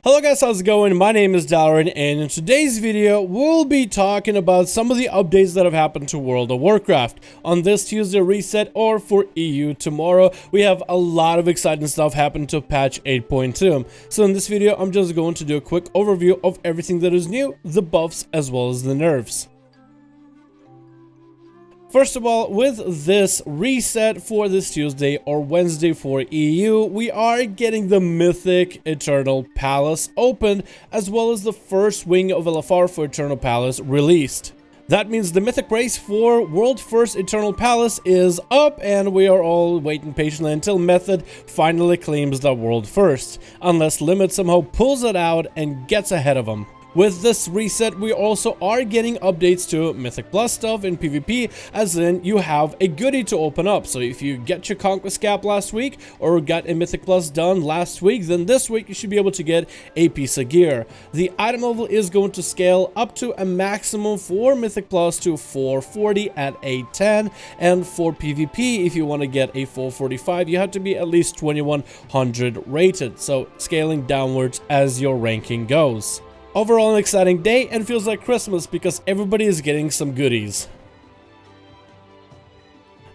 Hello guys, how's it going? My name is Dalaran, and in today's video, we'll be talking about some of the updates that have happened to World of Warcraft. On this Tuesday reset, or for EU tomorrow, we have a lot of exciting stuff happening to patch 8.2. So in this video, I'm just going to do a quick overview of everything that is new, the buffs, as well as the nerfs. First of all, with this reset for this Tuesday or Wednesday for EU, we are getting the Mythic Eternal Palace opened, as well as the first wing of LFR for Eternal Palace released. That means the Mythic race for World First Eternal Palace is up, and we are all waiting patiently until Method finally claims that World First, unless Limit somehow pulls it out and gets ahead of them. With this reset, we also are getting updates to Mythic Plus stuff in PvP, as in you have a goodie to open up. So if you get your Conquest Cap last week, or got a Mythic Plus done last week, then this week you should be able to get a piece of gear. The item level is going to scale up to a maximum for Mythic Plus to 440 at 810, and for PvP, if you want to get a 445, you have to be at least 2100 rated, so scaling downwards as your ranking goes. Overall, an exciting day, and feels like Christmas because everybody is getting some goodies.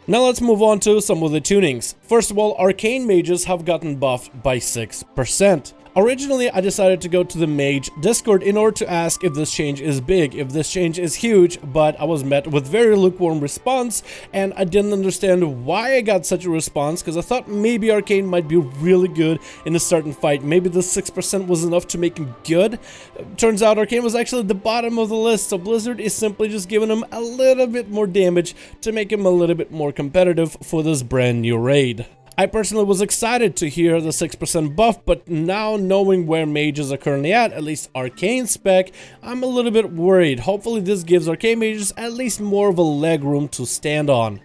Now let's move on to some of the tunings. First of all, Arcane Mages have gotten buffed by 6%. Originally, I decided to go to the Mage Discord in order to ask if this change is big, if this change is huge, but I was met with very lukewarm response, and I didn't understand why I got such a response, because I thought maybe Arcane might be really good in a certain fight. Maybe the 6% was enough to make him good. Turns out Arcane was actually at the bottom of the list, so Blizzard is simply just giving him a little bit more damage to make him a little bit more competitive for this brand new raid. I personally was excited to hear the 6% buff, but now knowing where mages are currently at least Arcane spec, I'm a little bit worried. Hopefully this gives Arcane mages at least more of a leg room to stand on.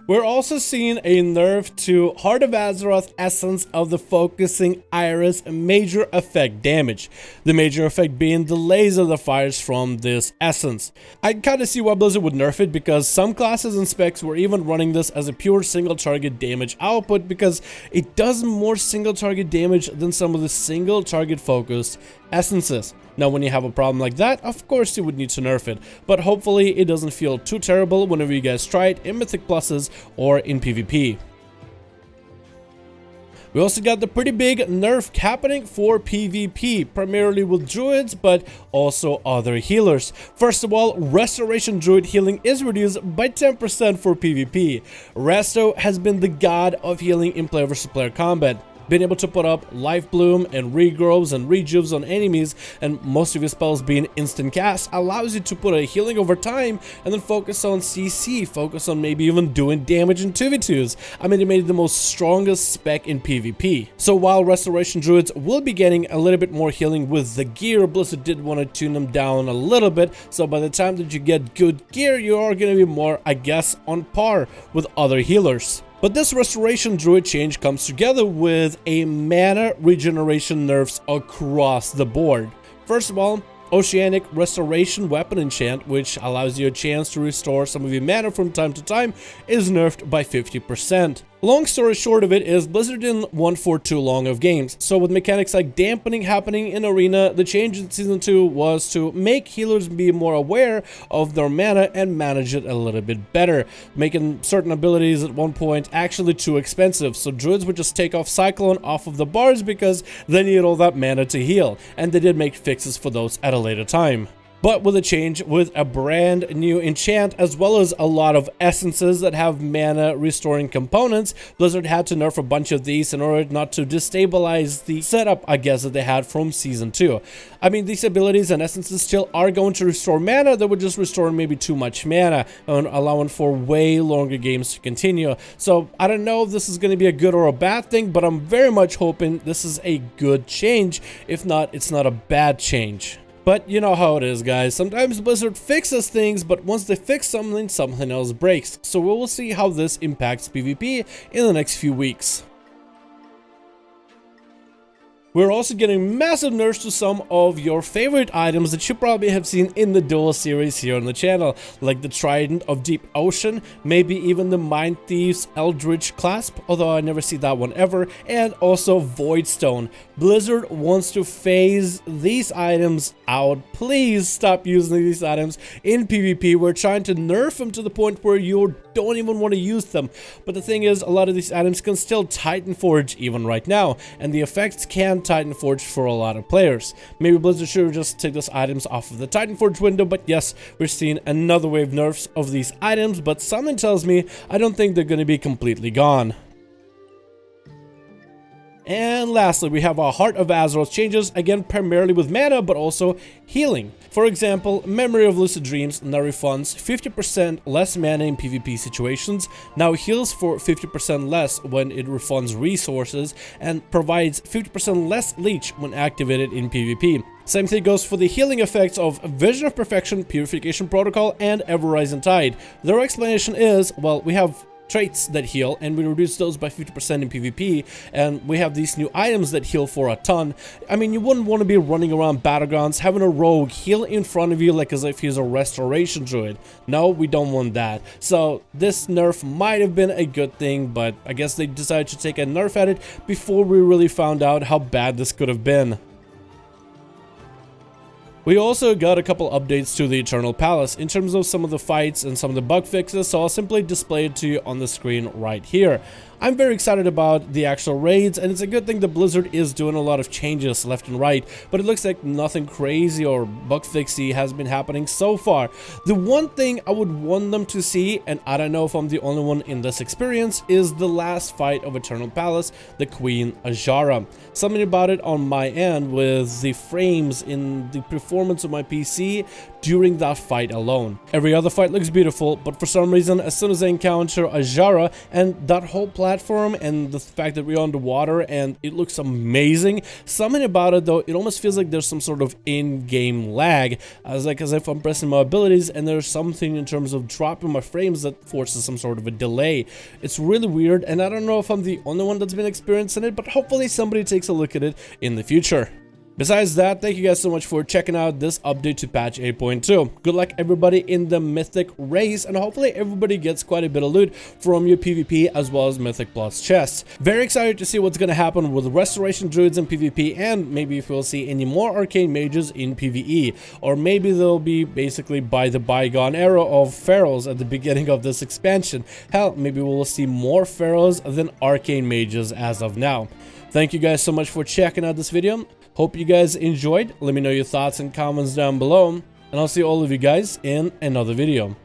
We're also seeing a nerf to Heart of Azeroth Essence of the Focusing Iris major effect damage. The major effect being the laser that fires from this essence. I kind of see why Blizzard would nerf it, because some classes and specs were even running this as a pure single target damage output, because it does more single target damage than some of the single target focused essences. Now, when you have a problem like that, of course you would need to nerf it, but hopefully it doesn't feel too terrible whenever you guys try it in Mythic Pluses or in PvP. We also got the pretty big nerf happening for PvP, primarily with druids, but also other healers. First of all, Restoration Druid healing is reduced by 10% for PvP. Resto has been the god of healing in player versus player combat. Being able to put up Life Bloom and Regrowths and Rejuves on enemies, and most of your spells being instant cast, allows you to put a healing over time and then focus on CC, focus on maybe even doing damage in 2v2s. I mean, it made it the most strongest spec in PvP. So while Restoration Druids will be getting a little bit more healing with the gear, Blizzard did want to tune them down a little bit, so by the time that you get good gear, you are going to be more, I guess, on par with other healers. But this Restoration Druid change comes together with a mana regeneration nerfs across the board. First of all, Oceanic Restoration Weapon Enchant, which allows you a chance to restore some of your mana from time to time, is nerfed by 50%. Long story short of it is Blizzard didn't want for too long of games, so with mechanics like dampening happening in Arena, the change in Season 2 was to make healers be more aware of their mana and manage it a little bit better, making certain abilities at one point actually too expensive, so druids would just take off Cyclone off of the bars because they need all that mana to heal, and they did make fixes for those at a later time. But with a change with a brand new enchant, as well as a lot of essences that have mana restoring components, Blizzard had to nerf a bunch of these in order not to destabilize the setup, I guess, that they had from Season 2. I mean, these abilities and essences still are going to restore mana, that would just restore maybe too much mana, and allowing for way longer games to continue. So I don't know if this is going to be a good or a bad thing, but I'm very much hoping this is a good change. If not, it's not a bad change. But you know how it is, guys. Sometimes Blizzard fixes things, but once they fix something, something else breaks. So we will see how this impacts PvP in the next few weeks. We're also getting massive nerfs to some of your favorite items that you probably have seen in the duel series here on the channel, like the Trident of Deep Ocean, maybe even the Mind Thief's Eldritch Clasp, although I never see that one ever, and also Voidstone. Blizzard wants to phase these items out. Please stop using these items in PvP. We're trying to nerf them to the point where you don't even want to use them. But the thing is, a lot of these items can still Titan Forge even right now, and the effects can Titan Forge for a lot of players. Maybe Blizzard should just take those items off of the Titan Forge window, but yes, we're seeing another wave nerfs of these items, but something tells me I don't think they're going to be completely gone. And lastly, we have our Heart of Azeroth changes, again primarily with mana, but also healing. For example, Memory of Lucid Dreams now refunds 50% less mana in PvP situations, now heals for 50% less when it refunds resources, and provides 50% less leech when activated in PvP. Same thing goes for the healing effects of Vision of Perfection, Purification Protocol, and Ever-Rising Tide. Their explanation is, well, we have traits that heal, and we reduce those by 50% in PvP, and we have these new items that heal for a ton. I mean, you wouldn't want to be running around battlegrounds having a rogue heal in front of you like as if he's a restoration druid. No, we don't want that. So this nerf might have been a good thing, but I guess they decided to take a nerf at it before we really found out how bad this could have been. We also got a couple updates to the Eternal Palace in terms of some of the fights and some of the bug fixes, so I'll simply display it to you on the screen right here. I'm very excited about the actual raids, and it's a good thing that Blizzard is doing a lot of changes left and right, but it looks like nothing crazy or bug fixy has been happening so far. The one thing I would want them to see, and I don't know if I'm the only one in this experience, is the last fight of Eternal Palace, the Queen Azshara. Something about it on my end with the frames in the performance of my PC during that fight alone. Every other fight looks beautiful, but for some reason, as soon as I encounter Azshara and that whole platform and the fact that we're underwater and it looks amazing, something about it though, it almost feels like there's some sort of in-game lag, as if I'm pressing my abilities and there's something in terms of dropping my frames that forces some sort of a delay. It's really weird, and I don't know if I'm the only one that's been experiencing it, but hopefully somebody takes a look at it in the future. Besides that, thank you guys so much for checking out this update to patch 8.2. Good luck everybody in the Mythic race, and hopefully everybody gets quite a bit of loot from your PvP as well as Mythic Plus chests. Very excited to see what's going to happen with Restoration Druids in PvP, and maybe if we'll see any more Arcane Mages in PvE. Or maybe they'll be basically by the bygone era of Pharaohs at the beginning of this expansion. Hell, maybe we'll see more Pharaohs than Arcane Mages as of now. Thank you guys so much for checking out this video. Hope you guys enjoyed. Let me know your thoughts and comments down below, and I'll see all of you guys in another video.